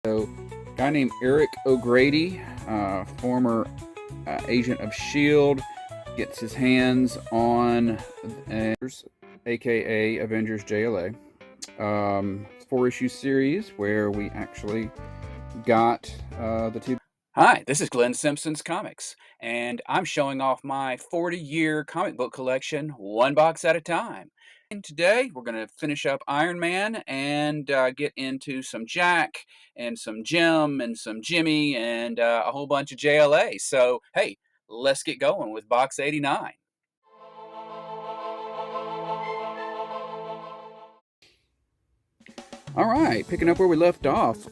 So, a guy named Eric O'Grady, former agent of S.H.I.E.L.D., gets his hands on Avengers, aka Avengers JLA. 4-issue series where we actually got the two. Hi, this is Glenn Simpson's Comics, and I'm showing off my 40-year comic book collection, one box at a time. And today, we're going to finish up Iron Man and get into some Jack and some Jemm and some Jimmy and a whole bunch of JLA. So, hey, let's get going with box 89. All right, picking up where we left off.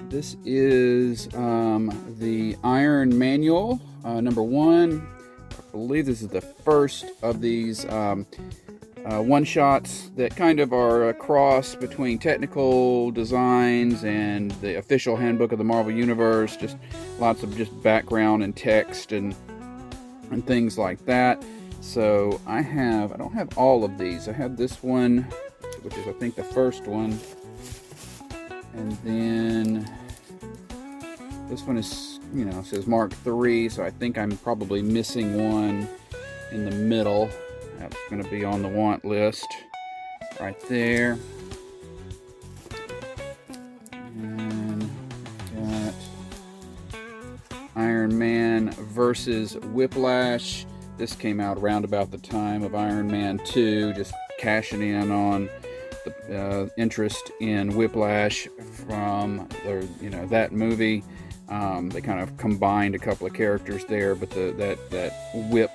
This is the Iron Manual, number 1. I believe this is the first of these one-shots that kind of are a cross between technical designs and the official handbook of the Marvel Universe. Just lots of just background and text and things like that. So I don't have all of these. I have this one, which is I think the first one, and then this one is, says Mark III, so I think I'm probably missing one in the middle. That's going to be on the want list right there. And got Iron Man versus Whiplash. This came out around about the time of Iron Man 2, just cashing in on the interest in Whiplash from that movie. They kind of combined a couple of characters there, but that whip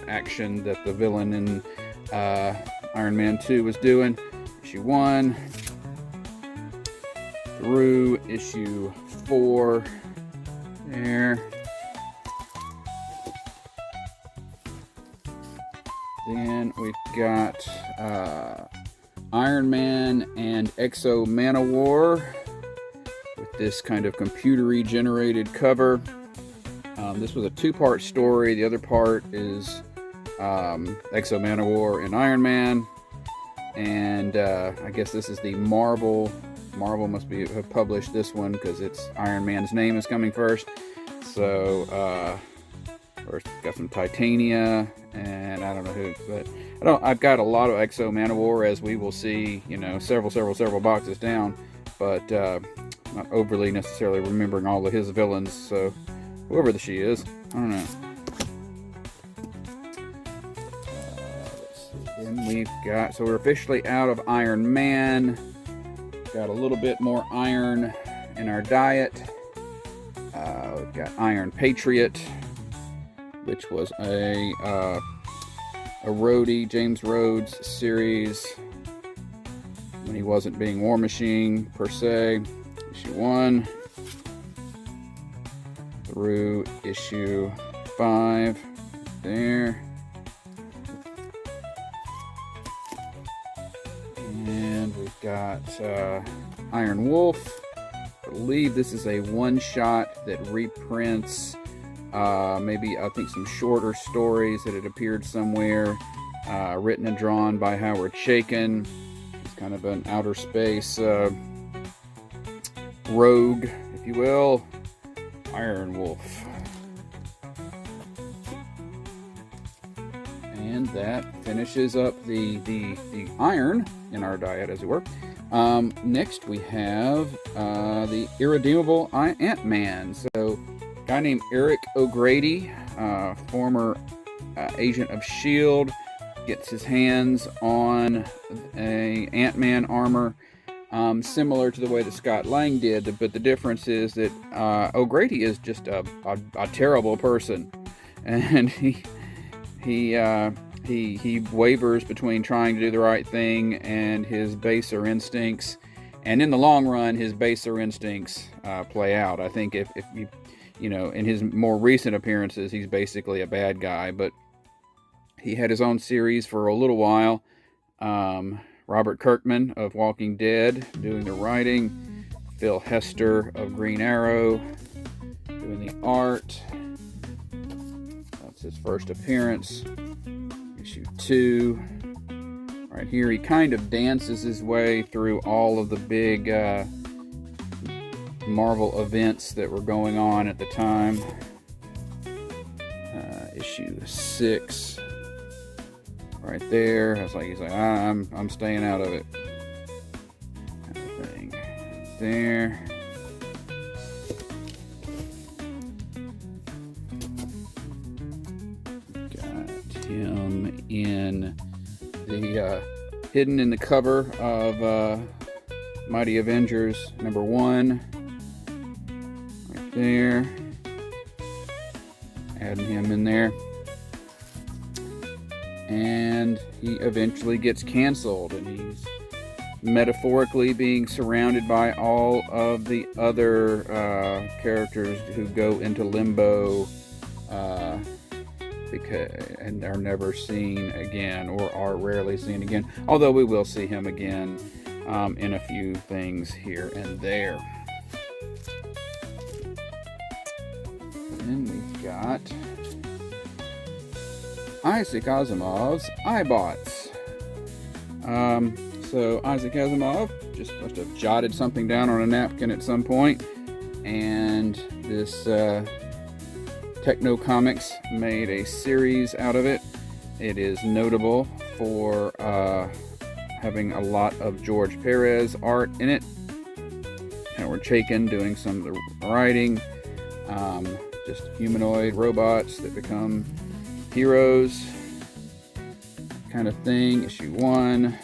action that the villain in Iron Man 2 was doing. Issue 1 through issue 4 there. Then we've got Iron Man and Exo Manowar with this kind of computery generated cover. This was a 2-part story. The other part is Exo Manowar and Iron Man. And I guess this is the Marvel. Marvel must have published this one because it's Iron Man's name is coming first. So, first got some Titania, and I don't know who, but I've got a lot of Exo Manowar, as we will see, several boxes down, but not overly necessarily remembering all of his villains. So whoever she is, I don't know. Let's see. Then we've got, so we're officially out of Iron Man. Got a little bit more iron in our diet. We've got Iron Patriot, which was a Rhodey, James Rhodes series when he wasn't being War Machine per se. Issue 1 through issue 5 there. And we've got Ironwolf. I believe this is a one-shot that reprints maybe I think some shorter stories that had appeared somewhere, written and drawn by Howard Chaykin. It's kind of an outer space rogue, if you will. Ironwolf. And that finishes up the iron in our diet, as it were. Next we have the Irredeemable Ant-Man. So, a guy named Eric O'Grady, former agent of S.H.I.E.L.D., gets his hands on a Ant-Man armor, similar to the way that Scott Lang did, but the difference is that O'Grady is just a terrible person, and he wavers between trying to do the right thing and his baser instincts, and in the long run, his baser instincts play out. I think if you in his more recent appearances, he's basically a bad guy, but he had his own series for a little while. Robert Kirkman of Walking Dead doing the writing, Phil Hester of Green Arrow doing the art. That's his first appearance. Issue 2. Right here, he kind of dances his way through all of the big Marvel events that were going on at the time. Issue 6, right there. I was like, he's like, I'm staying out of it. Kind of thing. There. Got him in the hidden in the cover of Mighty Avengers #1. Right there. Adding him in there. And he eventually gets canceled, and he's metaphorically being surrounded by all of the other characters who go into limbo and are never seen again, or are rarely seen again, although we will see him again in a few things here and there. Then we've got Isaac Asimov's iBots. So Isaac Asimov just must have jotted something down on a napkin at some point, and this Techno Comics made a series out of it. It is notable for having a lot of George Perez art in it. Howard Chaykin doing some of the writing. Just humanoid robots that become heroes kind of thing. Issue 1.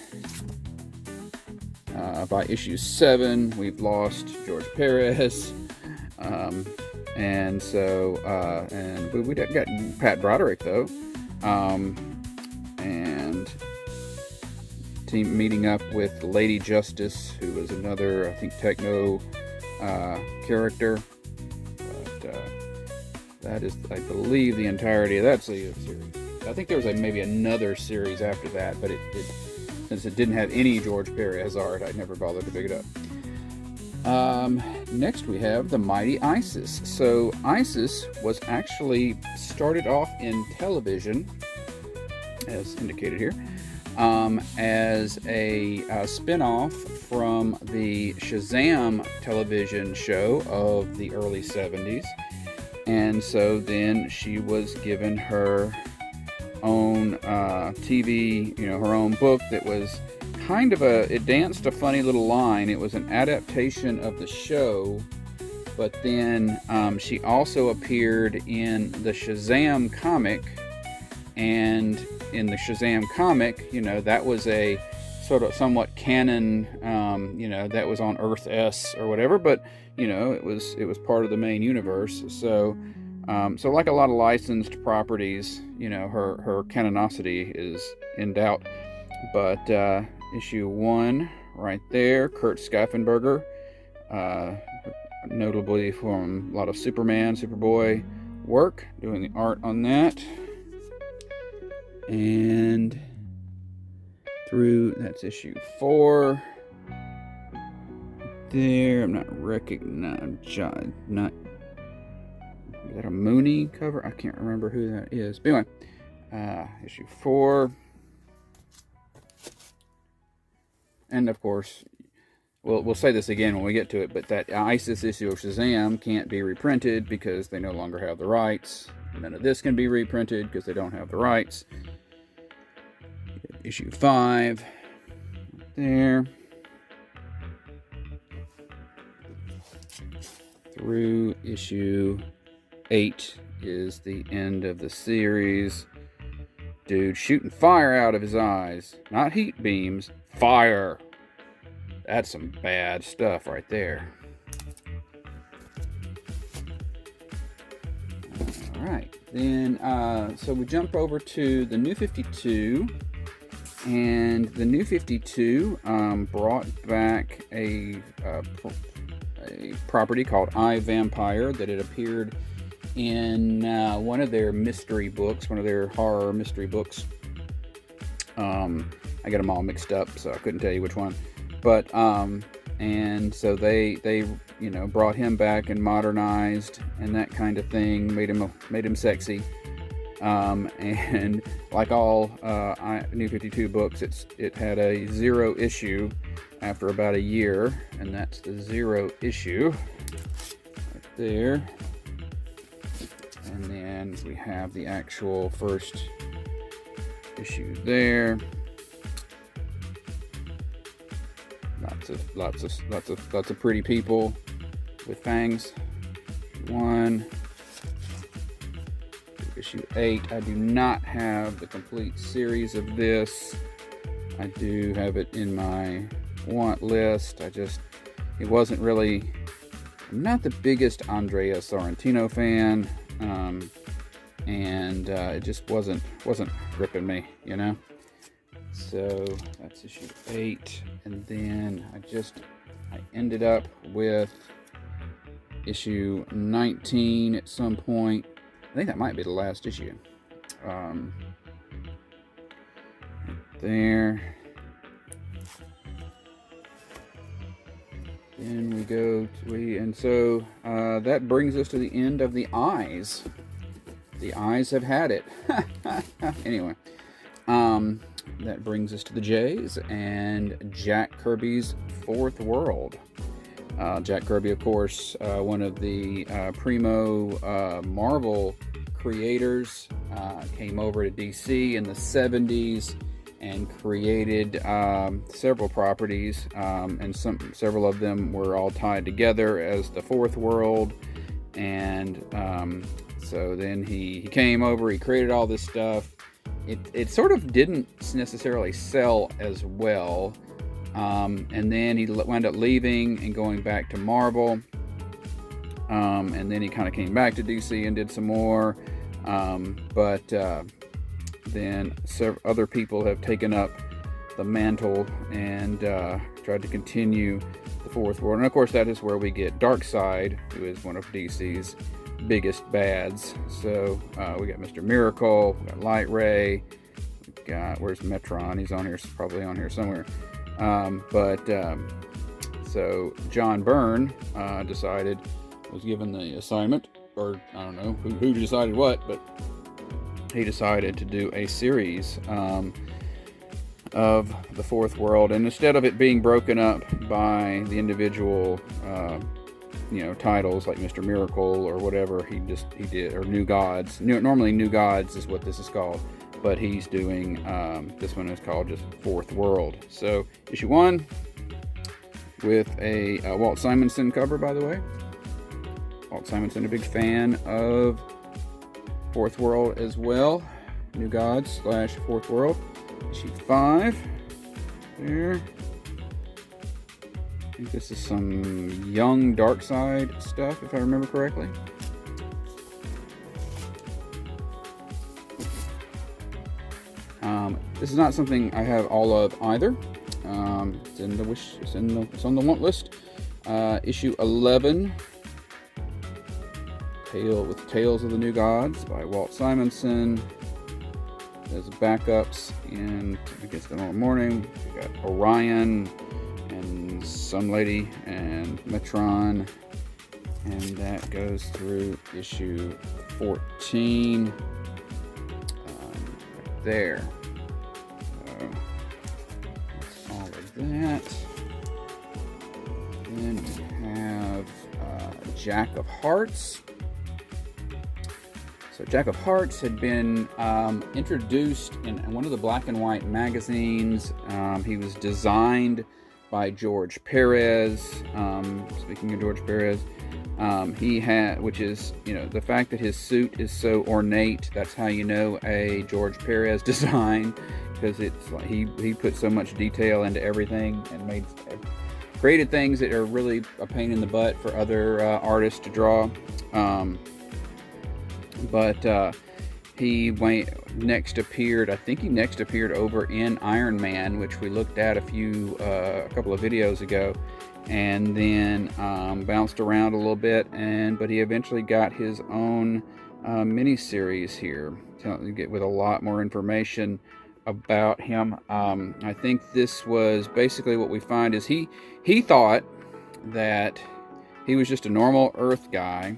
By issue 7, we've lost George Perez. And so, and we got Pat Broderick though. And team meeting up with Lady Justice, who was another, I think, Techno character. But that is, I believe, the entirety of that series. I think there was maybe another series after that, but since it didn't have any George Perez art, I never bothered to pick it up. Next we have the Mighty Isis. So Isis was actually started off in television, as indicated here, as a spin-off from the Shazam television show of the early 70s. And so then she was given her own TV, her own book that was kind of it danced a funny little line. It was an adaptation of the show, but then she also appeared in the Shazam comic, and in the Shazam comic, that was a sort of somewhat canon, that was on Earth S or whatever, but it was part of the main universe. So like a lot of licensed properties, her canonicity is in doubt. But issue 1 right there, Kurt Schaffenberger, notably from a lot of Superman, Superboy work, doing the art on that. And that's issue 4. There, I'm not recognizing, is that a Mooney cover? I can't remember who that is. But anyway, issue 4. And of course, we'll say this again when we get to it, but that ISIS issue of Shazam can't be reprinted because they no longer have the rights. None of this can be reprinted because they don't have the rights. Issue 5. There. Through issue 8 is the end of the series. Dude shooting fire out of his eyes. Not heat beams, fire. That's some bad stuff right there. Alright, then so we jump over to the New 52. And the New 52 brought back a property called I, Vampire that had appeared in one of their mystery books, one of their horror mystery books. I got them all mixed up, so I couldn't tell you which one. But and so they brought him back and modernized and that kind of thing, made him sexy. And like all New 52 books, it had a 0 issue after about a year, and that's the 0 issue. there. And then we have the actual first issue there. Lots of pretty people with fangs. Issue 8. I do not have the complete series of this. I do have it in my want list. It wasn't really. I'm not the biggest Andrea Sorrentino fan, and it just wasn't gripping me, you know. So that's issue 8, and then I ended up with issue 19 at some point. I think that might be the last issue. There. Then we go and so that brings us to the end of the eyes. The eyes have had it. Anyway, that brings us to the J's and Jack Kirby's Fourth World. Jack Kirby, of course, one of the primo Marvel creators, came over to DC in the 70s and created several properties, and several of them were all tied together as the Fourth World. And so then he came over, he created all this stuff. It sort of didn't necessarily sell as well. And then he wound up leaving and going back to Marvel. And then he kind of came back to DC and did some more. But then other people have taken up the mantle and tried to continue the Fourth World. And of course, that is where we get Darkseid, who is one of DC's biggest bads. So we got Mr. Miracle, we got Light Ray, we got, where's Metron? He's on here, probably on here somewhere. So John Byrne was given the assignment, or I don't know who decided what, but he decided to do a series of the Fourth World, and instead of it being broken up by the individual titles like Mr. Miracle or whatever he did, or New Gods. Normally New Gods is what this is called, but he's doing this one is called just Fourth World. So issue 1 with a Walt Simonson cover, by the way. Walt Simonson, a big fan of Fourth World as well. New Gods / Fourth World. Issue 5 there. I think this is some young Darkseid stuff, if I remember correctly. This is not something I have all of either. It's in the wish. It's on the want list. Issue 11. With Tales of the New Gods by Walt Simonson. There's backups in, I guess, tomorrow morning. We got Orion and Sun Lady and Metron, and that goes through issue 14 right there. So that's all of that. Then we have Jack of Hearts. So Jack of Hearts had been introduced in one of the black and white magazines. He was designed by George Perez. Speaking of George Perez, he had, which is, the fact that his suit is so ornate, that's how you know a George Perez design, because it's like he put so much detail into everything and created things that are really a pain in the butt for other artists to draw. But he next appeared over in Iron Man, which we looked at a couple of videos ago, and then bounced around a little bit, but he eventually got his own mini-series here with a lot more information about him. I think this was basically what we find is he thought that he was just a normal Earth guy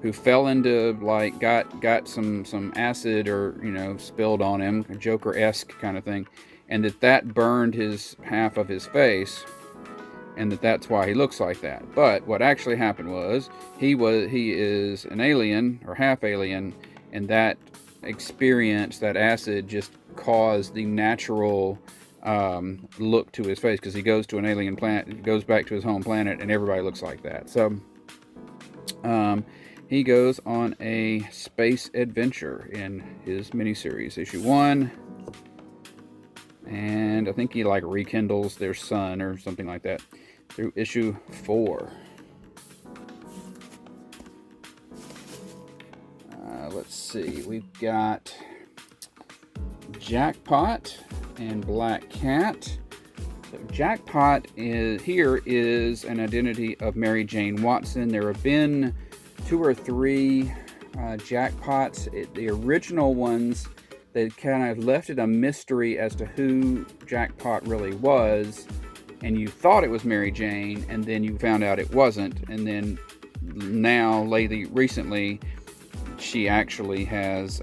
who fell into, got some acid or spilled on him, a Joker-esque kind of thing, and that burned half of his face, and that's why he looks like that. But what actually happened was he is an alien or half alien, and that experience, that acid, just caused the natural look to his face, because he goes to an alien planet, goes back to his home planet, and everybody looks like that. So he goes on a space adventure in his miniseries, issue 1. And I think he like rekindles their sun or something like that through issue 4. Let's see, we've got Jackpot and Black Cat. So Jackpot is an identity of Mary Jane Watson. There have been 2 or 3 Jackpots. The original ones, they kind of left it a mystery as to who Jackpot really was, and you thought it was Mary Jane, and then you found out it wasn't, and then now, recently, she actually has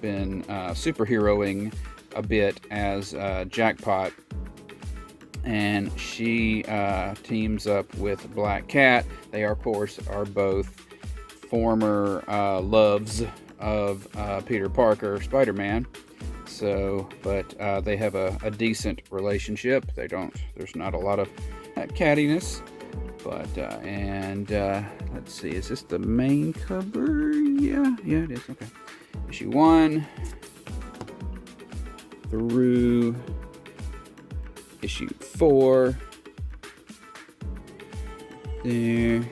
been superheroing a bit as Jackpot, and she teams up with Black Cat. They, of course, are both former loves of Peter Parker, Spider-Man. So, but they have a decent relationship. There's not a lot of cattiness. But, let's see, is this the main cover? Yeah, it is. Okay. Issue 1 through issue 4. There.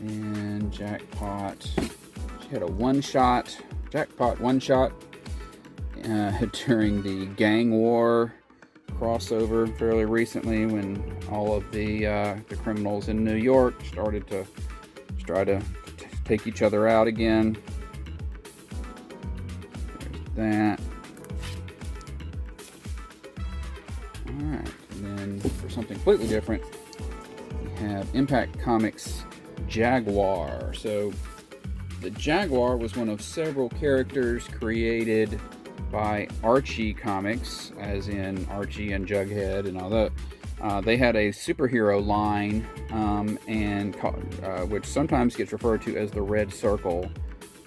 And Jackpot, she had a Jackpot one-shot during the gang war crossover fairly recently, when all of the criminals in New York started to try to take each other out again. There's that. Alright, and then for something completely different, we have Impact Comics Jaguar. So the Jaguar was one of several characters created by Archie Comics, as in Archie and Jughead and all that. They had a superhero line, which sometimes gets referred to as the Red Circle,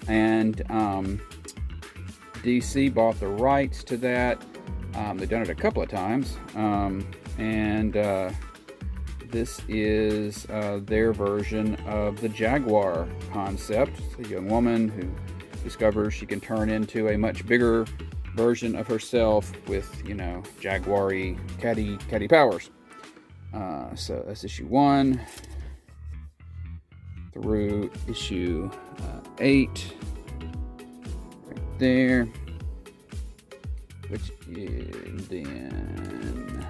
and DC bought the rights to that. They've done it a couple of times, and this is their version of the Jaguar concept. It's a young woman who discovers she can turn into a much bigger version of herself with, jaguar-y, catty powers. So that's issue 1 through issue 8, right there. Which is then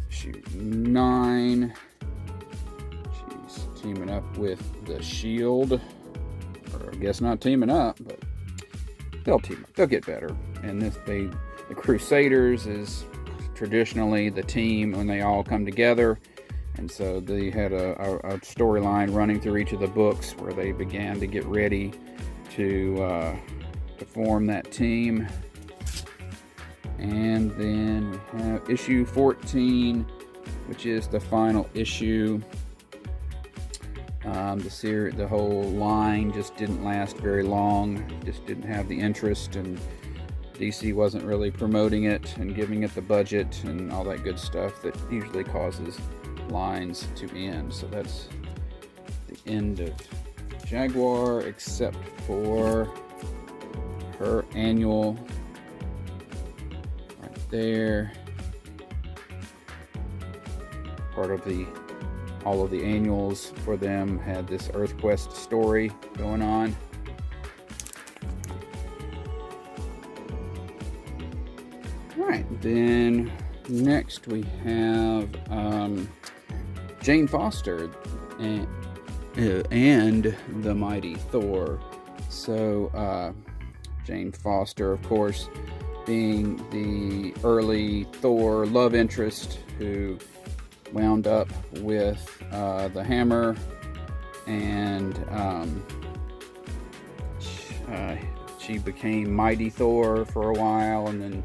issue 9. She's teaming up with the Shield. Or I guess not teaming up, but they'll team up. They'll get better. And the Crusaders is traditionally the team when they all come together. And so they had a storyline running through each of the books where they began to get ready to form that team. And then we have issue 14, which is the final issue. The whole line just didn't last very long. Just didn't have the interest, and DC wasn't really promoting it and giving it the budget and all that good stuff that usually causes lines to end. So that's the end of Jaguar, except for her annual right there. Part of all of the annuals for them had this EarthQuest story going on. Alright, then next we have Jane Foster and the Mighty Thor. So Jane Foster, of course, being the early Thor love interest who wound up with the hammer and she became Mighty Thor for a while, and then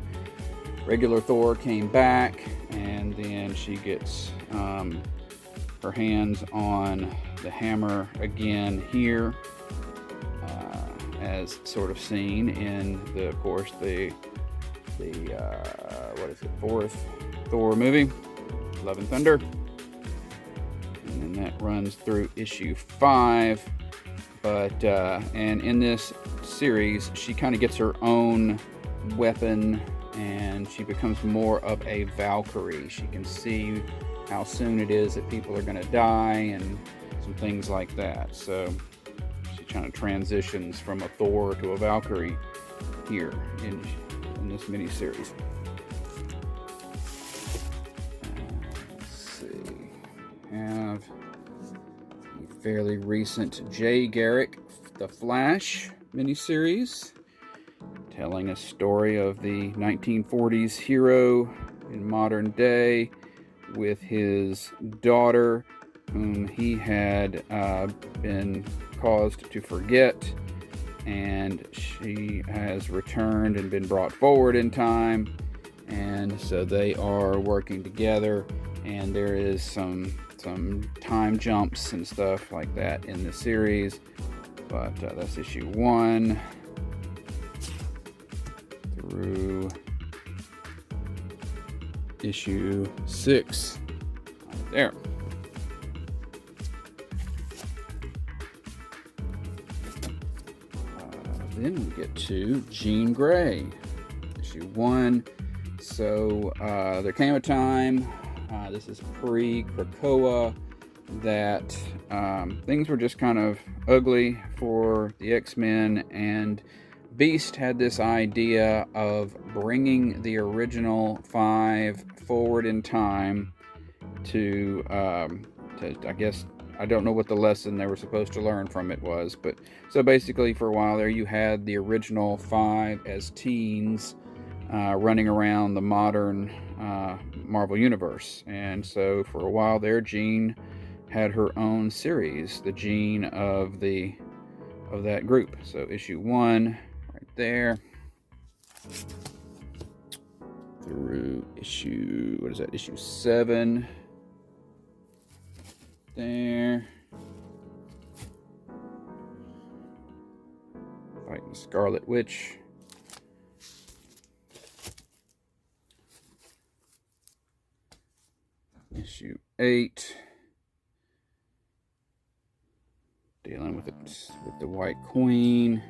regular Thor came back, and then she gets her hands on the hammer again here, as sort of seen in the, of course, the what is it, fourth Thor movie, Love and Thunder, and then that runs through issue 5. But and in this series, she kind of gets her own weapon, and she becomes more of a Valkyrie. She can see how soon it is that people are going to die and some things like that. So she kind of transitions from a Thor to a Valkyrie here in this miniseries. Let's see. Have a fairly recent Garrick, The Flash miniseries, telling a story of the 1940s hero in modern day with his daughter, whom he had been caused to forget, and she has returned and been brought forward in time, and so they are working together, and there is some time jumps and stuff like that in the series. But that's issue 1 through issue 6 right there. Then we get to Jean Grey, issue 1. So there came a time, this is pre-Krakoa, that things were just kind of ugly for the X-Men, and Beast had this idea of bringing the original 5 forward in time to I guess, I don't know what the lesson they were supposed to learn from it was, but so basically for a while there you had the original 5 as teens running around the modern Marvel Universe, and so for a while there Jean had her own series, the Jean of that group. So issue 1 right there through issue, what is that, issue 7 there, fighting the Scarlet Witch. Issue 8, dealing with the White Queen.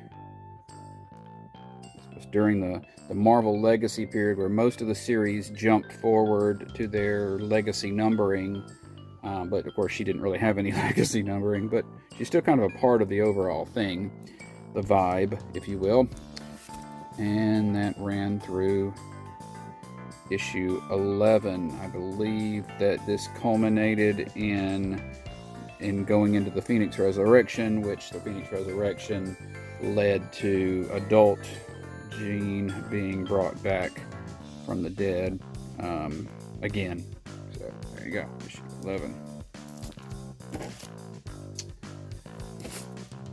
This was during the Marvel Legacy period, where most of the series jumped forward to their legacy numbering. But of course, she didn't really have any legacy numbering, but she's still kind of a part of the overall thing, the vibe, if you will. And that ran through issue 11. I believe that this culminated in going into the Phoenix Resurrection, which the Phoenix Resurrection led to adult Jean being brought back from the dead again. So there you go, issue 11.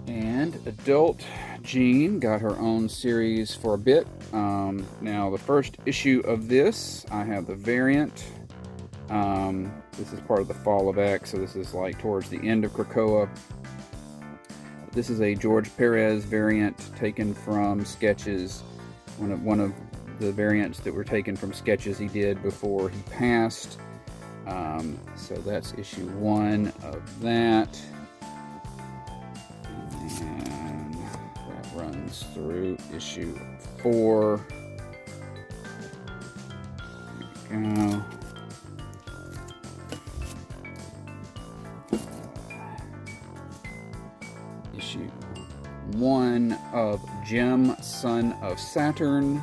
And adult Jean got her own series for a bit. Now the first issue of this, I have the variant. This is part of the Fall of X, so this is like towards the end of Krakoa. This is a George Perez variant taken from sketches, one of the variants that were taken from sketches he did before he passed. So that's issue 1 of that. And that runs through issue 4. There we go. Issue 1 of Jemm, Son of Saturn.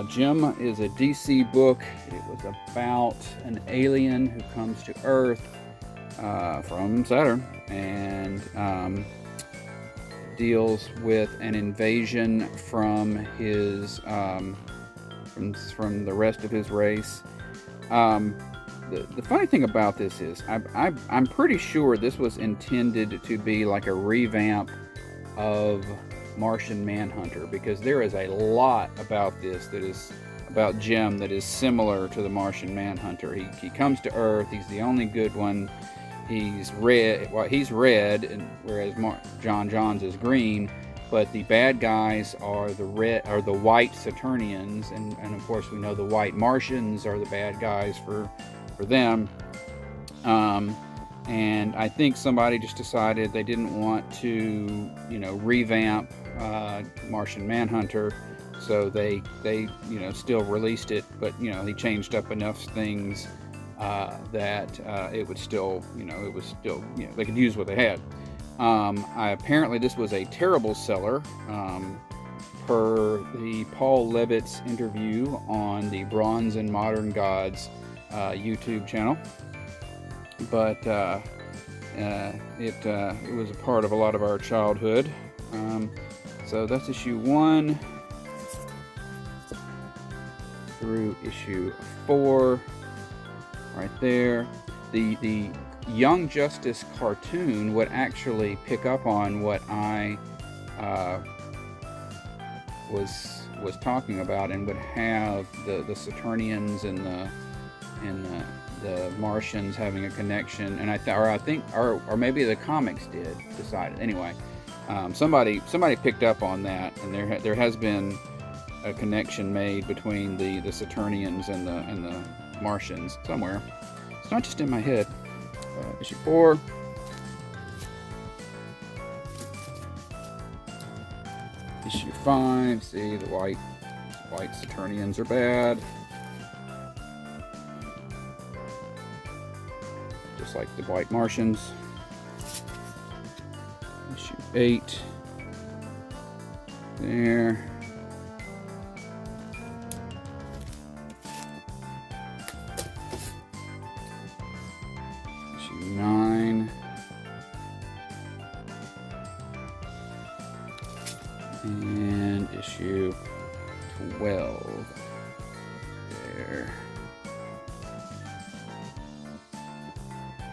Jemm is a DC book. It was about an alien who comes to Earth from Saturn and deals with an invasion from his from the rest of his race. The funny thing about this is I'm pretty sure this was intended to be like a revamp of Martian Manhunter, because there is a lot about this that is about Jemm that is similar to the Martian Manhunter. He comes to Earth. He's the only good one. He's red. Well, he's red, and whereas John Johns is green. But the bad guys are the white Saturnians, and of course we know the white Martians are the bad guys for them. And I think somebody just decided they didn't want to, revamp Martian Manhunter, so they still released it, but he changed up enough things that it would still, they could use what they had. Apparently this was a terrible seller, per the Paul Levitt's interview on the Bronze and Modern Gods YouTube channel. But it was a part of a lot of our childhood. So that's issue 1 through issue 4, right there. The Young Justice cartoon would actually pick up on what I was talking about, and would have the Saturnians and the Martians having a connection, and I think maybe the comics did decide it. Anyway, somebody picked up on that, and there has been a connection made between the Saturnians and the Martians somewhere. It's not just in my head. Issue 4. Issue 5. See, the white Saturnians are bad. Just like the white Martians. Issue 8. There. Issue 9. And issue 12. There.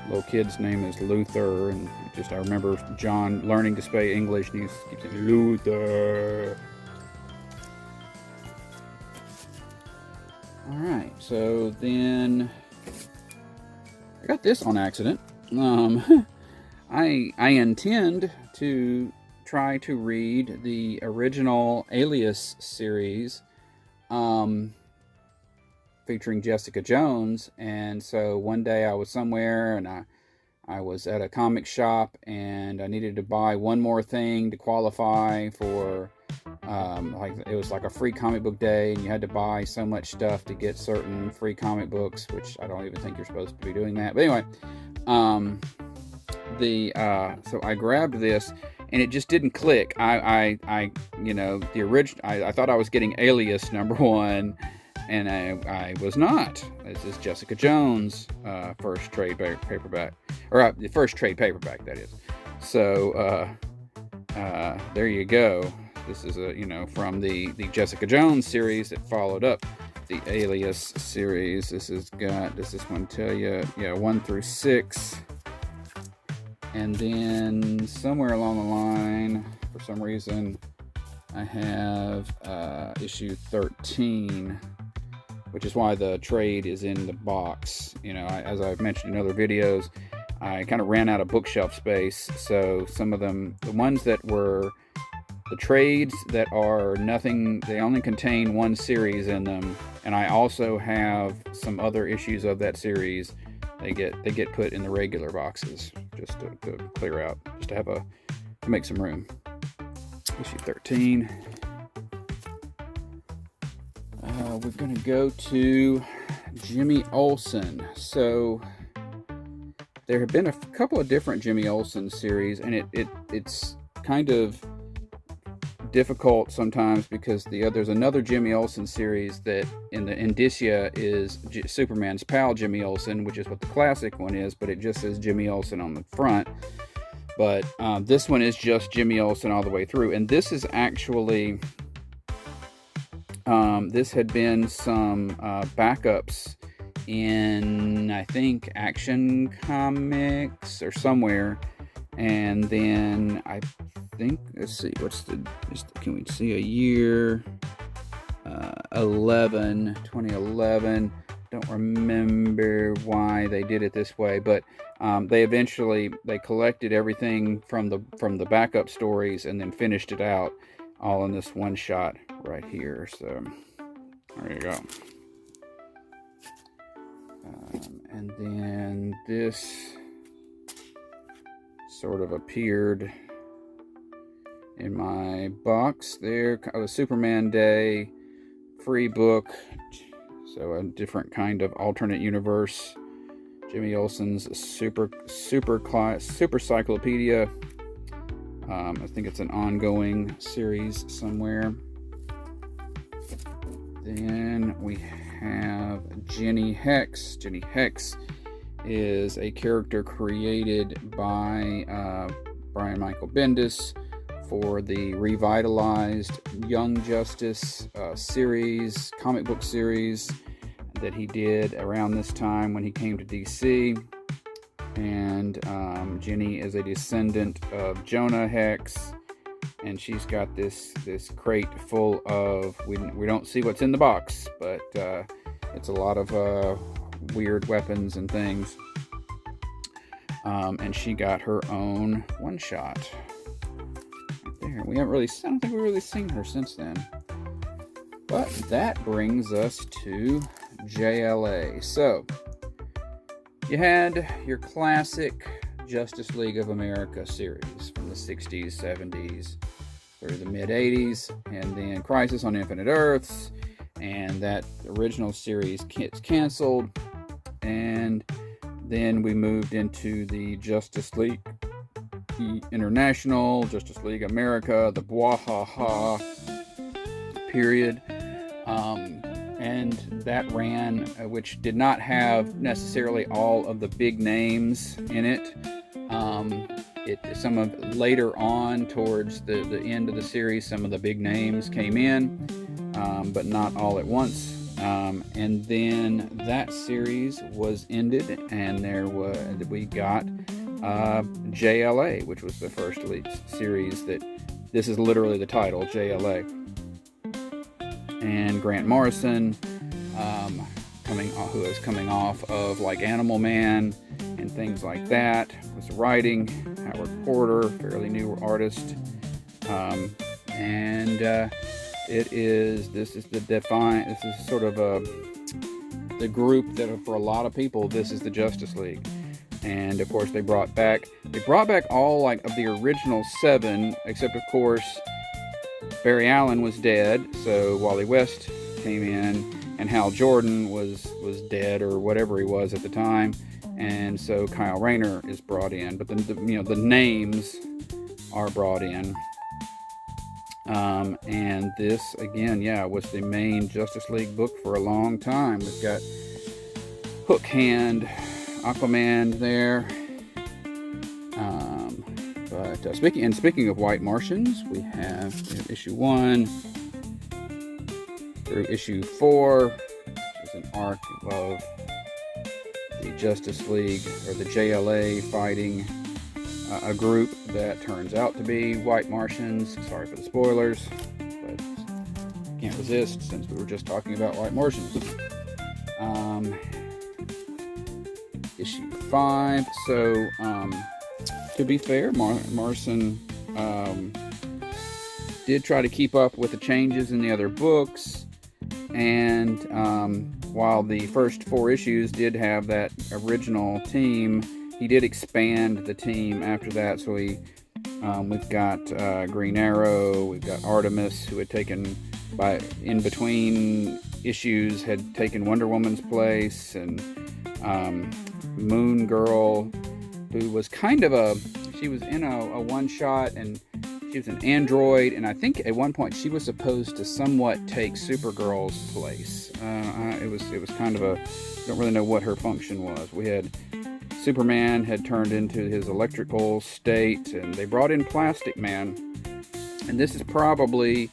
Little kid's name is Luther, and I remember John learning to speak English, and he keeps saying Luther. Alright, so then I got this on accident. I intend to try to read the original Alias series, featuring Jessica Jones. And so one day I was somewhere, and I was at a comic shop, and I needed to buy one more thing to qualify for, it was like a free comic book day, and you had to buy so much stuff to get certain free comic books, which I don't even think you're supposed to be doing that. But anyway, so I grabbed this, and it just didn't click. The original, I thought I was getting Alias #1, and I was not. This is Jessica Jones' first trade paperback, or the first trade paperback, that is. So there you go. This is from the Jessica Jones series that followed up the Alias series. This is one tell you, 1 through 6. And then somewhere along the line, for some reason, I have issue 13, which is why the trade is in the box. As I've mentioned in other videos, I kind of ran out of bookshelf space. So some of them, the ones that were the trades that are nothing, they only contain one series in them. And I also have some other issues of that series. They get put in the regular boxes just to clear out, just to make some room. Issue 13. We're going to go to Jimmy Olsen. So there have been a couple of different Jimmy Olsen series, and it's kind of difficult sometimes because there's another Jimmy Olsen series that in the indicia is Superman's pal Jimmy Olsen, which is what the classic one is, but it just says Jimmy Olsen on the front. But this one is just Jimmy Olsen all the way through, and this is actually this had been some backups in, I think, Action Comics or somewhere, and then I think, let's see, can we see a year? 2011. Don't remember why they did it this way, but they collected everything from the backup stories and then finished it out all in this one shot right here. So there you go. And then this sort of appeared in my box there. It was Superman Day free book, so a different kind of alternate universe. Jimmy Olsen's super cyclopedia. I think it's an ongoing series somewhere. Then we have Jinny Hex. Jinny Hex is a character created by Brian Michael Bendis for the revitalized Young Justice series, comic book series that he did around this time when he came to DC. And Jinny is a descendant of Jonah Hex, and she's got this crate full of, we don't see what's in the box, but it's a lot of weird weapons and things. And she got her own one-shot. There. I don't think we've really seen her since then. But that brings us to JLA. So, you had your classic Justice League of America series from the 60s, 70s, through the mid-80s, and then Crisis on Infinite Earths, and that original series gets canceled, and then we moved into the Justice League International, Justice League America, the Bwahaha period, and that ran, which did not have necessarily all of the big names in it. Some of later on towards the end of the series, some of the big names came in, but not all at once. And then that series was ended, and we got JLA, which was the first Elite series this is literally the title, JLA. And Grant Morrison, who is coming off of like Animal Man and things like that, was writing. Howard Porter, fairly new artist. This is sort of the group that for a lot of people, this is the Justice League. And of course they brought back all like of the original 7, except of course Barry Allen was dead, so Wally West came in, and Hal Jordan was dead or whatever he was at the time, and so Kyle Rayner is brought in, but the names are brought in. And this again, was the main Justice League book for a long time. We've got Hook Hand, Aquaman there. But speaking of White Martians, we have issue 1 through issue 4, which is an arc of the Justice League, or the JLA, fighting a group that turns out to be White Martians. Sorry for the spoilers, but can't resist since we were just talking about White Martians. Issue 5. So, to be fair, Morrison did try to keep up with the changes in the other books, and while the first 4 issues did have that original team, he did expand the team after that. So we've got Green Arrow, we've got Artemis, who had taken in between issues had taken Wonder Woman's place, and Moon Girl, who was kind of she was in a one-shot, and she was an android, and I think at one point she was supposed to somewhat take Supergirl's place. It was kind of don't really know what her function was. We had Superman had turned into his electrical state, and they brought in Plastic Man, and this is probably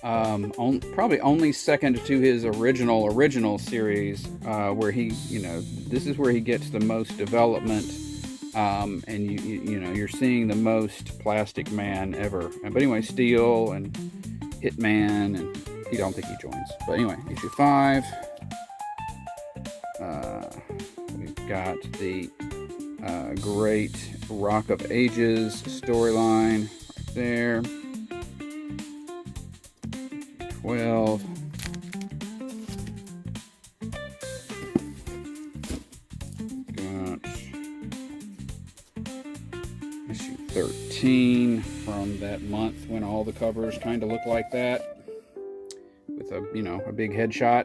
only second to his original series, where he, this is where he gets the most development And you know, you're seeing the most Plastic Man ever. But anyway, Steel and Hitman, and I don't think he joins. But anyway, issue 5. We've got the great Rock of Ages storyline right there. 12. Got issue 13 from that month when all the covers kind of look like that, with a, you know, a big headshot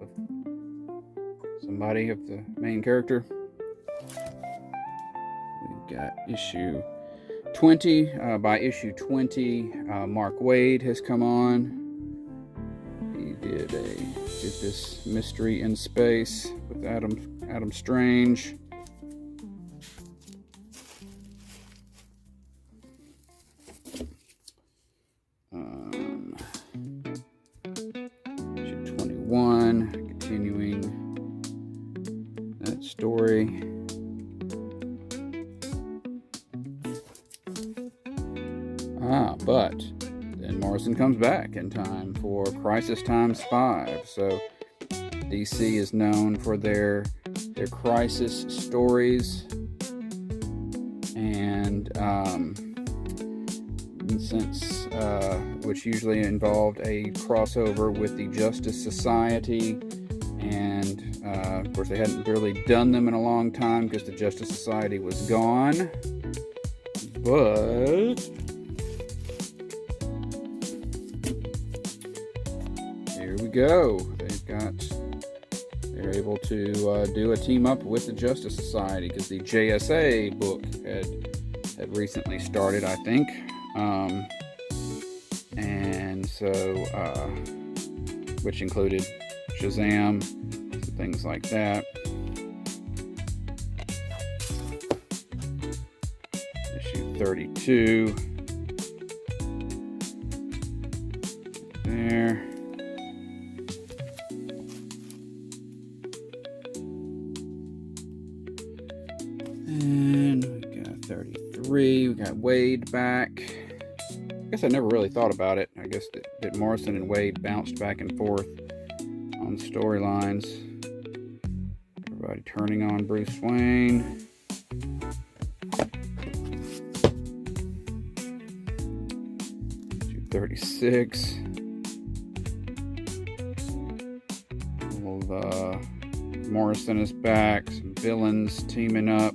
of somebody of the main character. We've got issue 20. By issue 20, Mark Waid has come on. He did this Mystery in Space with Adam Strange. Issue 21, continuing that story. But then Morrison comes back in time for Crisis Times 5. So DC is known for their crisis stories, and since which usually involved a crossover with the Justice Society, and of course they hadn't really done them in a long time because the Justice Society was gone. But here we go. They're able to do a team up with the Justice Society, because the JSA book had recently started, I think. And so, which included Shazam and things like that. Issue 32. There. And we got 33. We got Wade back. I guess I never really thought about it. I guess that Morrison and Wade bounced back and forth on storylines. Everybody turning on Bruce Wayne. Issue 36. Morrison is back. Some villains teaming up.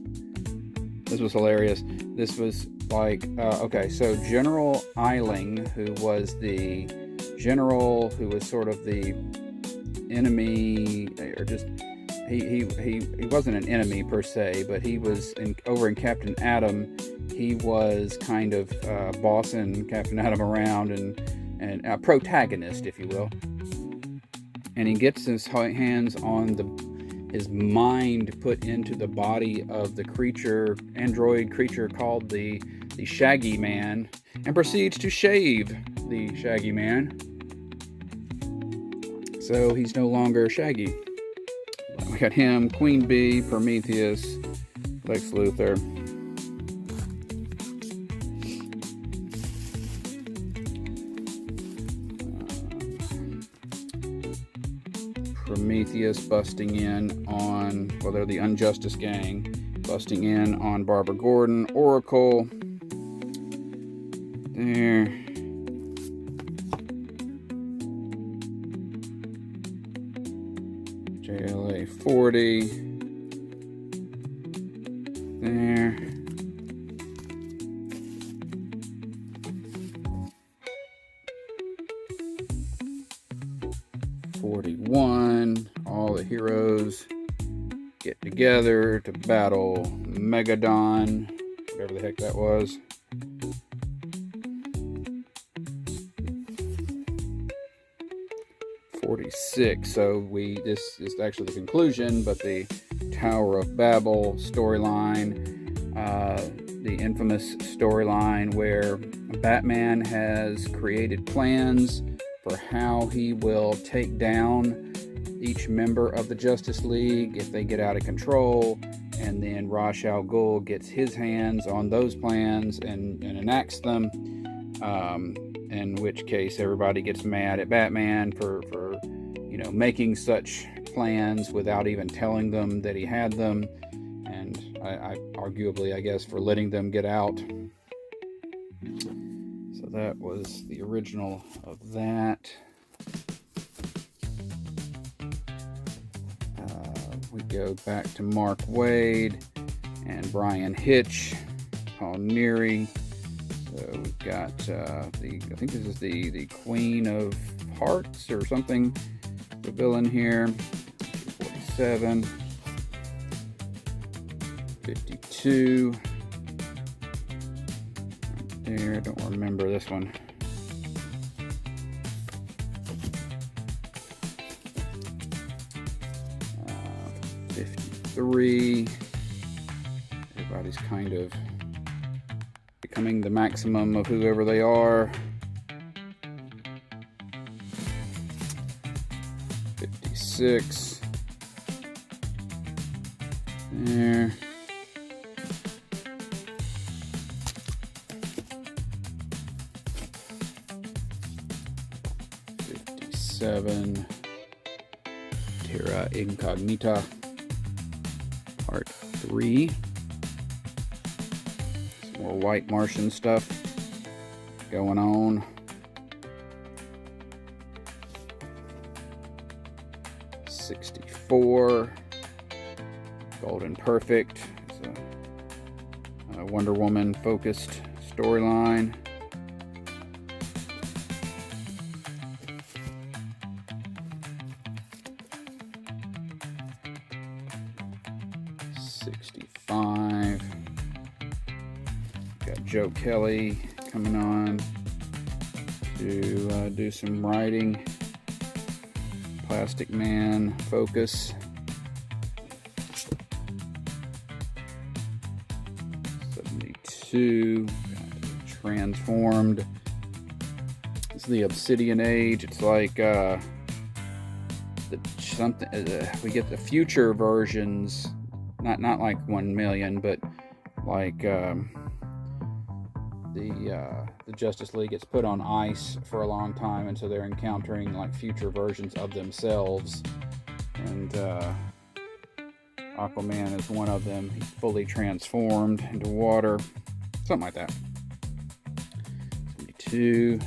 This was hilarious. This was like, okay, so General Eiling, who was the general who was sort of the enemy, or just, he wasn't an enemy per se, but he was over in Captain Atom. He was kind of bossing Captain Atom around, and a protagonist, if you will. And he gets his hands on his mind put into the body of the android creature called the Shaggy Man, and proceeds to shave the Shaggy Man. So he's no longer Shaggy. We got him, Queen Bee, Prometheus, Lex Luthor. Prometheus busting in on, well, they're the Unjustice Gang, busting in on Barbara Gordon, Oracle. There. JLA 40. There. All the heroes get together to battle Megadon, whatever the heck that was. So this is actually the conclusion, but the Tower of Babel storyline, the infamous storyline where Batman has created plans for how he will take down each member of the Justice League if they get out of control, and then Ra's al Ghul gets his hands on those plans and enacts them, in which case everybody gets mad at Batman for making such plans without even telling them that he had them, and I arguably, I guess, for letting them get out. So that was the original of that. We go back to Mark Waid and Brian Hitch, Paul Neary. So we've got I think this is the Queen of Hearts or something, the villain here. 47, 52. There, don't remember this one. 53. Everybody's kind of becoming the maximum of whoever they are. 56. There. 57. Terra Incognita. Part 3. Some more White Martian stuff going on. 64. Golden Perfect. It's a Wonder Woman focused storyline. 65. Got Joe Kelly coming on to do some writing. Plastic Man focus. 72. Transformed. It's the Obsidian Age. It's like we get the future versions. Not like 1 million, but like the Justice League gets put on ice for a long time, and so they're encountering like future versions of themselves, and Aquaman is one of them. He's fully transformed into water, something like that. 72.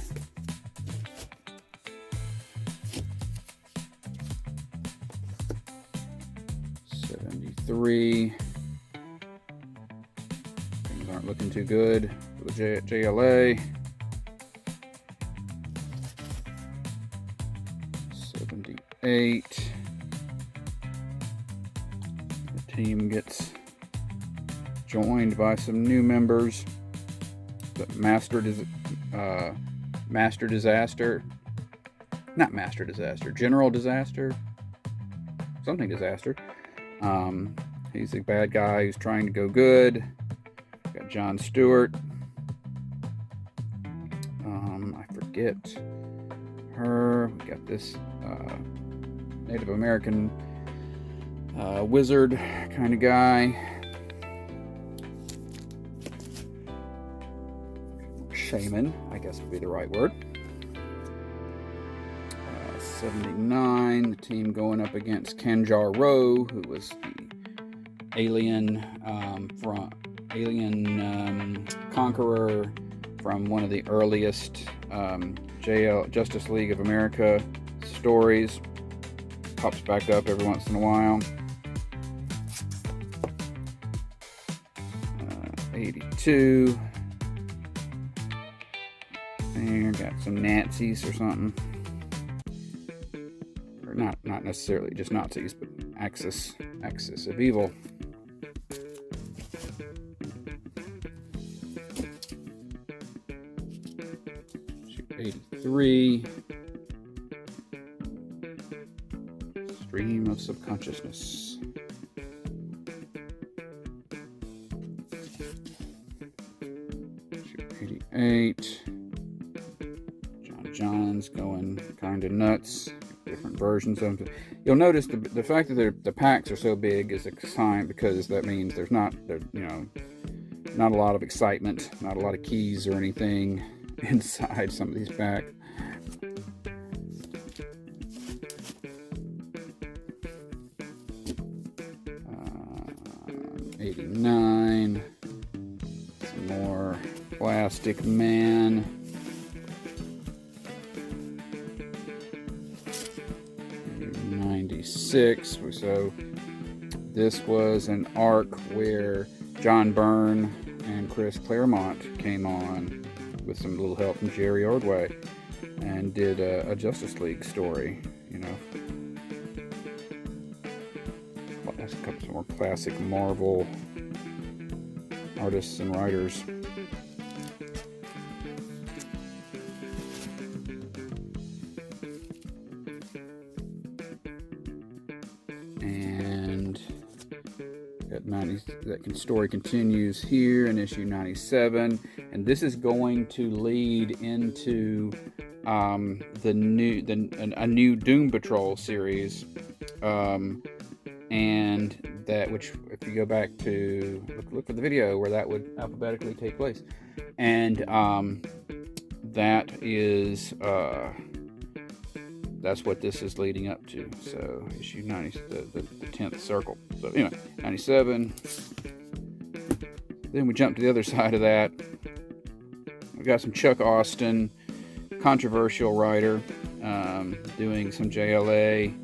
73. Things aren't looking too good for the JLA. 78. The team gets joined by some new members. But General Disaster. Something Disaster. He's a bad guy who's trying to go good. Got John Stewart. I forget her. We got this Native American wizard kind of guy. Shaman, I guess would be the right word. 79, the team going up against Kanjar Row, who was the alien conqueror from one of the earliest Justice League of America stories. Pops back up every once in a while. 82. There, got some Nazis or something. Not necessarily just Nazis, but axis of evil. 83. Stream of subconsciousness. 88. John's going kind of nuts. different versions of them. You'll notice the fact that the packs are so big is a sign, because that means there's not a lot of excitement, not a lot of keys or anything inside some of these packs. 89. Some more Plastic Man. 96. So this was an arc where John Byrne and Chris Claremont came on with some little help from Jerry Ordway and did a Justice League story, That's a couple more classic Marvel artists and writers. And that story continues here in issue 97, and this is going to lead into a new Doom Patrol series, and that, which, if you go back to look for the video where that would alphabetically take place, and that is that's what this is leading up to. So issue 90, the 10th circle. So anyway, 97. Then we jump to the other side of that. We got some Chuck Austin, controversial writer, doing some JLA.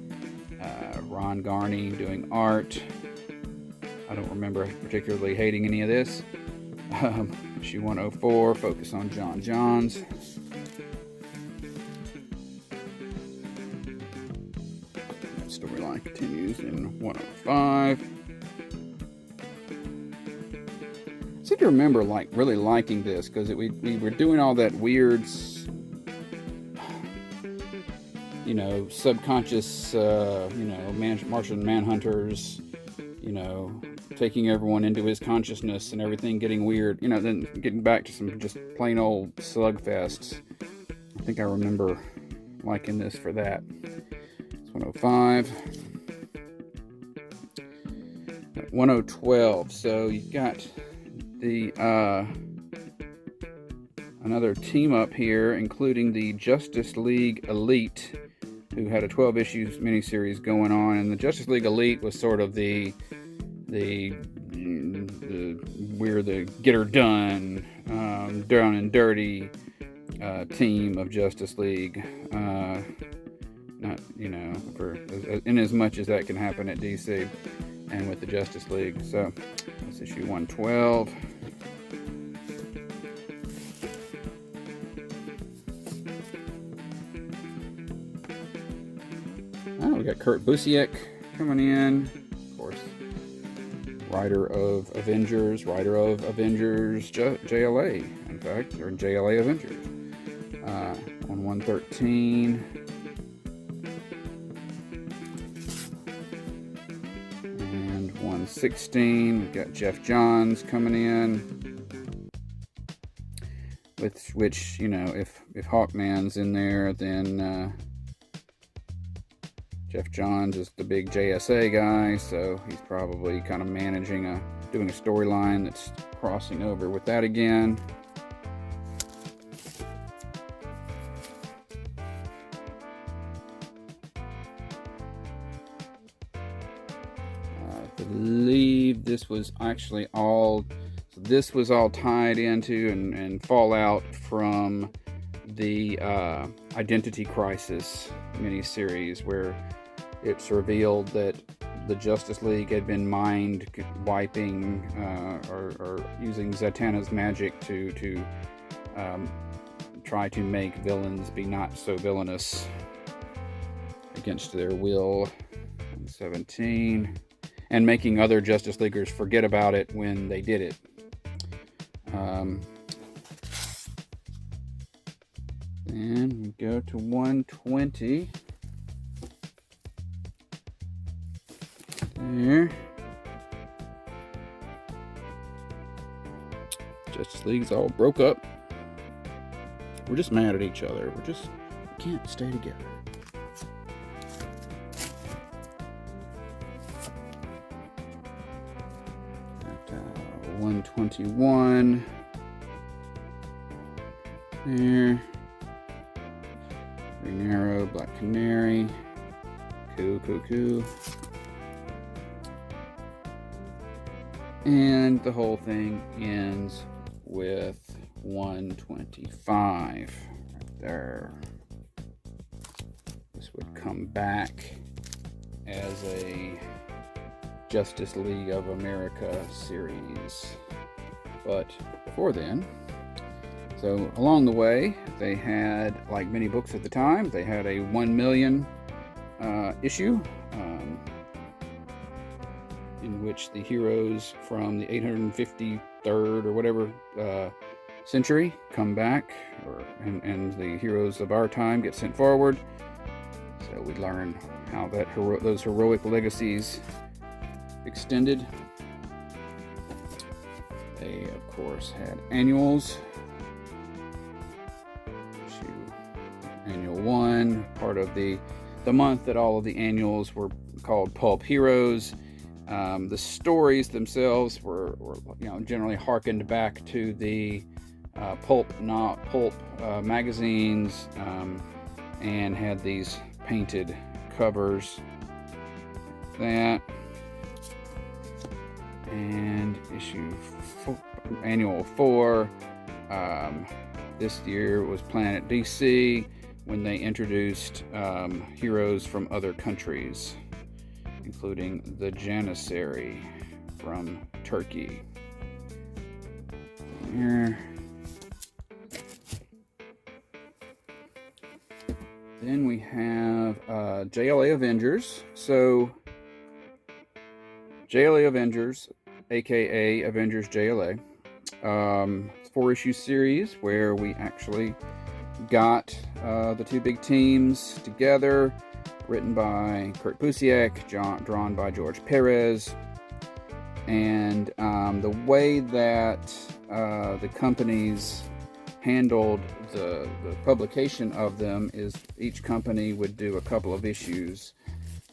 Ron Garney doing art. I don't remember particularly hating any of this. Issue 104, focus on John Johns. That storyline continues in 105. I seem to remember really liking this, because we were doing all that weird, subconscious, Martian manhunters, taking everyone into his consciousness and everything getting weird, then getting back to some just plain old slugfests. I think I remember liking this for that. It's 105. 1012. So you've got the another team up here, including the Justice League Elite, who had a 12 issues miniseries going on, and the Justice League Elite was sort of the we're the get her done, down and dirty team of Justice League. Not for in as much as that can happen at DC and with the Justice League. So that's issue 112. Oh, we got Kurt Busiek coming in, of course. Writer of Avengers, JLA, in fact, or JLA Avengers. On 113. And 116, we've got Jeff Johns coming in. With which, if Hawkman's in there, then Jeff Johns is the big JSA guy, so he's probably kind of managing doing a storyline that's crossing over with that again. I believe this was actually all tied into and fallout from the Identity Crisis miniseries, where it's revealed that the Justice League had been mind wiping or using Zatanna's magic to try to make villains be not so villainous against their will. 17, and making other Justice Leaguers forget about it when they did it. And we go to 120. There. Justice League's all broke up. We're just mad at each other. We can't stay together. 121. There. Green Arrow, Black Canary. Cool. And the whole thing ends with 125 right there. This would come back as a Justice League of America series. But before then, so along the way, they had, like many books at the time, they had a 1 million issue in which the heroes from the 853rd or whatever century come back, and the heroes of our time get sent forward. So we learn how that those heroic legacies extended. They, of course, had annuals. Annual 1, part of the month that all of the annuals were called Pulp Heroes. The stories themselves were generally harkened back to the pulp magazines, and had these painted covers. That and annual 4. This year was Planet DC, when they introduced heroes from other countries, including the Janissary from Turkey. Here. Then we have JLA Avengers. So JLA Avengers, aka Avengers JLA. 4-issue series where we actually got the two big teams together, written by Kurt Busiek, drawn by George Perez. And the way that the companies handled the publication of them is each company would do a couple of issues.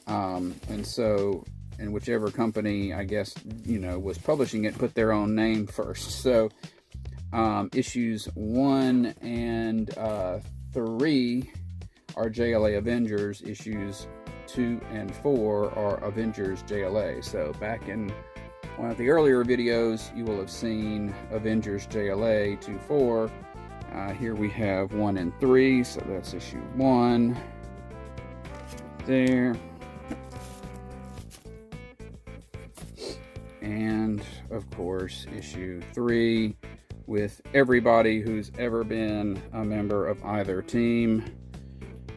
And so, and whichever company, I guess, was publishing it, put their own name first. So issues 1 and 3 are JLA Avengers. Issues 2 and 4 are Avengers JLA. So back in one of the earlier videos, you will have seen Avengers JLA 2-4. Here we have 1 and 3, so that's issue 1 there. And of course, issue 3 with everybody who's ever been a member of either team.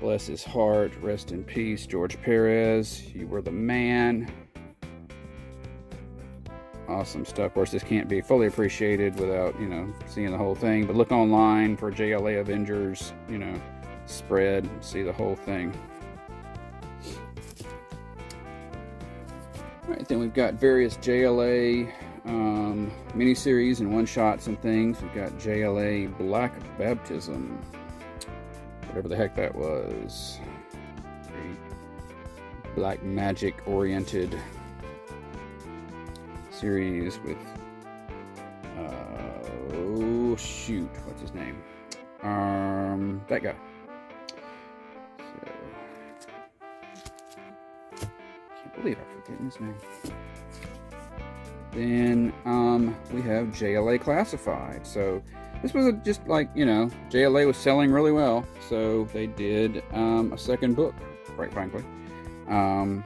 Bless his heart, rest in peace, George Perez. You were the man. Awesome stuff. Of course, this can't be fully appreciated without, seeing the whole thing. But look online for JLA Avengers, spread, see the whole thing. All right, then we've got various JLA miniseries and one-shots and things. We've got JLA Black Baptism, whatever the heck that was. Very black magic-oriented series with what's his name? That guy. So, can't believe I'm forgetting his name. Then we have JLA Classified. So this was just like, JLA was selling really well, so they did a second book, quite frankly. And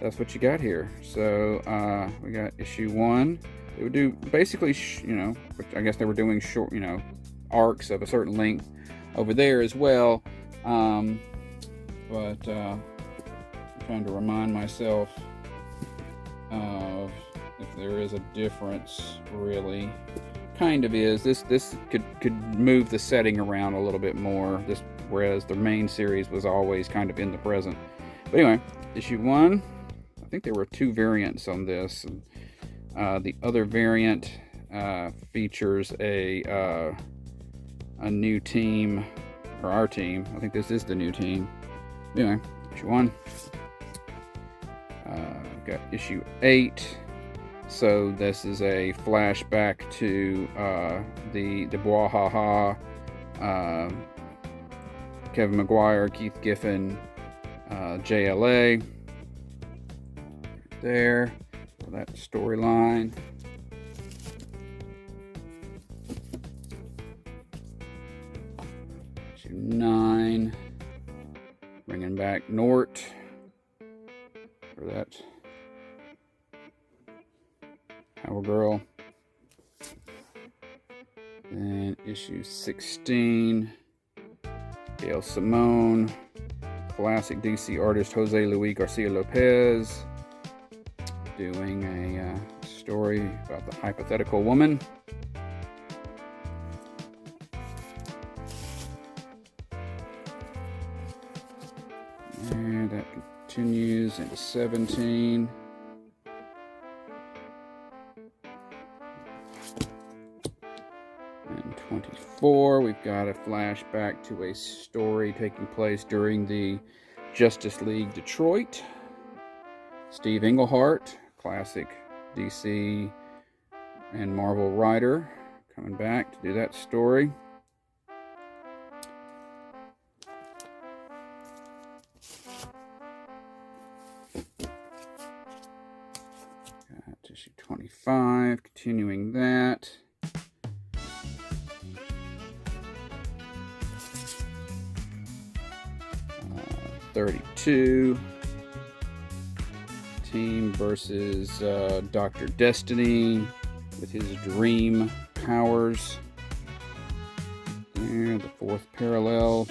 that's what you got here. So we got issue 1. They would do basically, which I guess they were doing short, arcs of a certain length over there as well. But I'm trying to remind myself of if there is a difference. Really, kind of is. This could move the setting around a little bit more. Whereas the main series was always kind of in the present. But anyway, issue 1. I think there were 2 variants on this. The other variant features a new team, or our team. I think this is the new team. Anyway, issue 1. We've got issue 8, So this is a flashback to the Bwahaha, Kevin McGuire, Keith Giffen, JLA. There, so that storyline. Issue 9, bringing back Nort for that Our Girl. And issue 16, Gail Simone, classic DC artist Jose Luis Garcia Lopez, doing a story about the hypothetical woman. And that continues into 17. And 24, we've got a flashback to a story taking place during the Justice League Detroit. Steve Englehart, classic DC and Marvel writer, coming back to do that story. Got issue 25, continuing that. Uh, 32. Team versus Dr. Destiny with his dream powers. There, the fourth parallel.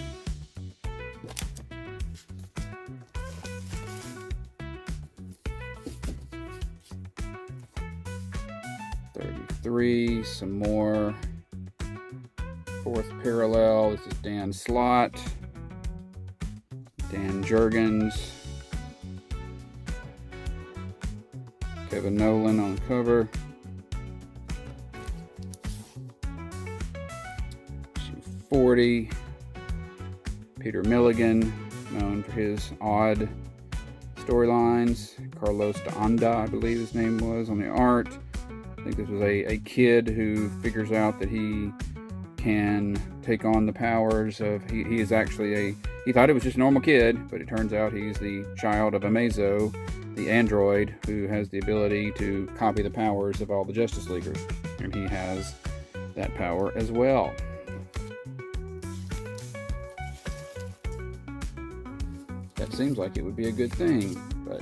'33, some more. Fourth parallel. This is Dan Slott, Dan Jurgens, Kevin Nolan on cover. Issue 40, Peter Milligan, known for his odd storylines. Carlos de Anda, I believe his name was, on the art. I think this was a kid who figures out that he can take on the powers of, he is actually he thought it was just a normal kid, but it turns out he's the child of Amazo, the android who has the ability to copy the powers of all the Justice Leaguers, and he has that power as well. That seems like it would be a good thing, but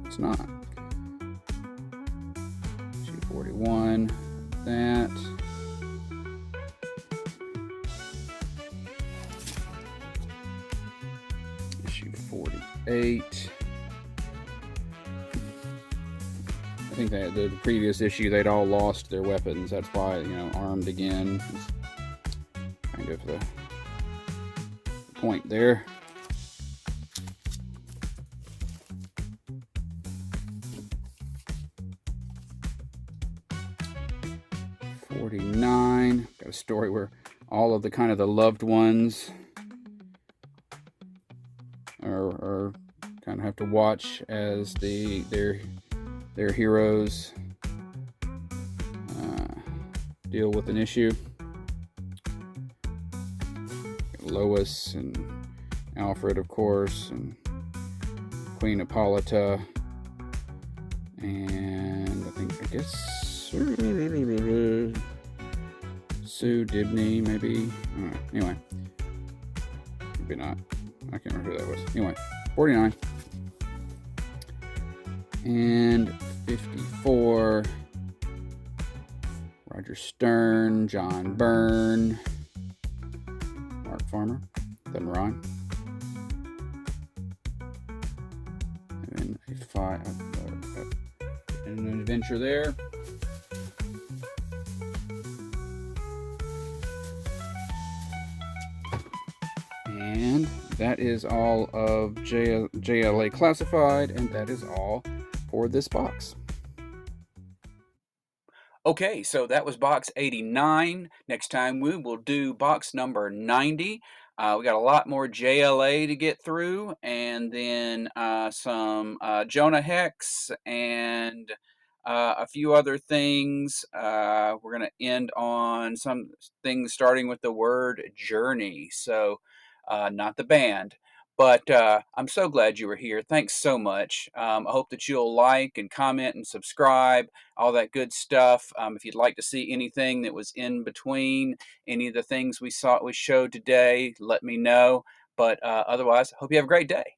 it's not. Issue 41, that. Issue 48. I think that the previous issue they'd all lost their weapons. That's why, Armed Again is kind of the point there. '49. Got a story where all of the kind of the loved ones are kind of have to watch as their heroes deal with an issue. Lois and Alfred, of course, and Queen Hippolyta, and I guess Sue Dibney, maybe. Anyway, maybe not. I can't remember who that was. Anyway, 49. And 54. Roger Stern, John Byrne, Mark Farmer, doesn't rhyme. And an adventure there. And that is all of JLA Classified, and that is all for this box. Okay, so that was box 89. Next time we will do box number 90. We got a lot more JLA to get through, and then some Jonah Hex and a few other things. We're going to end on some things starting with the word journey. So, not the band. But I'm so glad you were here. Thanks so much. I hope that you'll like and comment and subscribe, all that good stuff. If you'd like to see anything that was in between any of the things we showed today, let me know. But otherwise, I hope you have a great day.